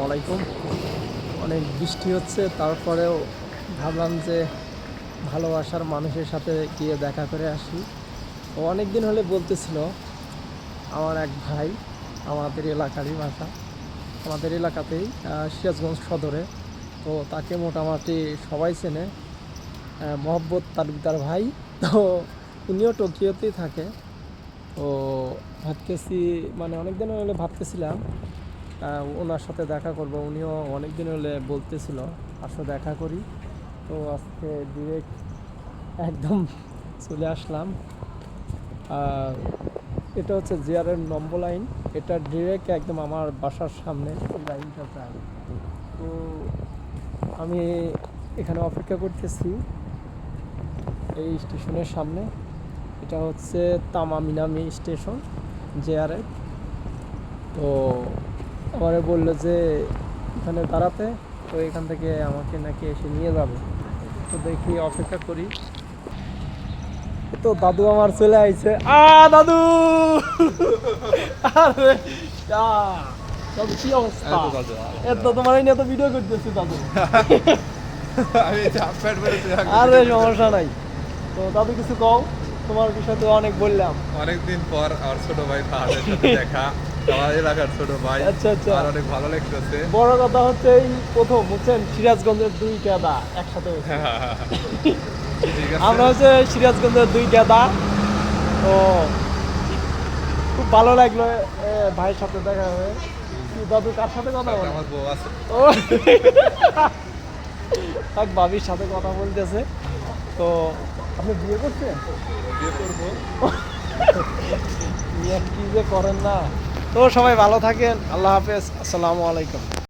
আলাইকুম। অনেক বৃষ্টি হচ্ছে, তারপরেও ভাবলাম যে ভালোবাসার মানুষের সাথে গিয়ে দেখা করে আসি। ও অনেক দিন হলে বলতেছিল, আমার এক ভাই, আমাদের এলাকারই বাসা, আমাদের এলাকাতেই সিরাজগঞ্জ সদরে। তো তাকে মোটামুটি সবাই চেনে, মহব্বত তালুকদার ভাই। তো উনিও টোকিওতেই থাকে। তো ভাবতেছি, মানে অনেক দিন হলে ভাবতেছিলাম ওনার সাথে দেখা করব। উনিও অনেক দিন হলে বলতেছিল আসো দেখা করি। তো আজকে ডিরেক্ট একদম চলে আসলাম। আর এটা হচ্ছে জিয়ারের নম্বর লাইন, এটা ডিরেক্ট একদম আমার বাসার সামনে এই লাইনটা যায়। তো আমি এখানে অপেক্ষা করতেছি এই স্টেশনের সামনে। এটা হচ্ছে তামামিনামি স্টেশন, জেআরএফ। তো আমারে বললো যে এখানে দাঁড়াতে, তো এখান থেকে আমাকে নাকি এসে নিয়ে যাবে। তো দেখি, অপেক্ষা করি। তো দাদু আমার চলে আইছে। দাদু! আরে দাদু, কি অবস্থা? এত তোমার নিয়ে তো ভিডিও করতেছি দাদু। আরে সমস্যা নাই। তো দাদু কিছু কও, তোমার বিষয়ে তো অনেক বললাম। অনেকদিন পর আমার ছোট ভাই ফাহাদের সাথে দেখা, আমার এলাকার ছোট ভাই। আচ্ছা আচ্ছা। আর অনেক ভালো লাগতেছে। বড় কথা হচ্ছে এই প্রথম বুঝছেন সিরাজগঞ্জের দুই গাদা একসাথে হয়েছে। ঠিক আমরা আছে। হচ্ছে সিরাজগঞ্জের দুই গাদা। তো খুব ভালো লাগলো ভাইয়ের সাথে দেখা হয়ে। কি দাদু কার সাথে কথা বলে? আমার বউ আছে। ও এক ভাবির সাথে কথা বলতেছে। তো আপনি বিয়ে করছেন? বিয়ে করবো। বিয়ে কি যে করেন না। তো সবাই ভালো থাকেন, আল্লাহ হাফেজ, আসসালামু আলাইকুম।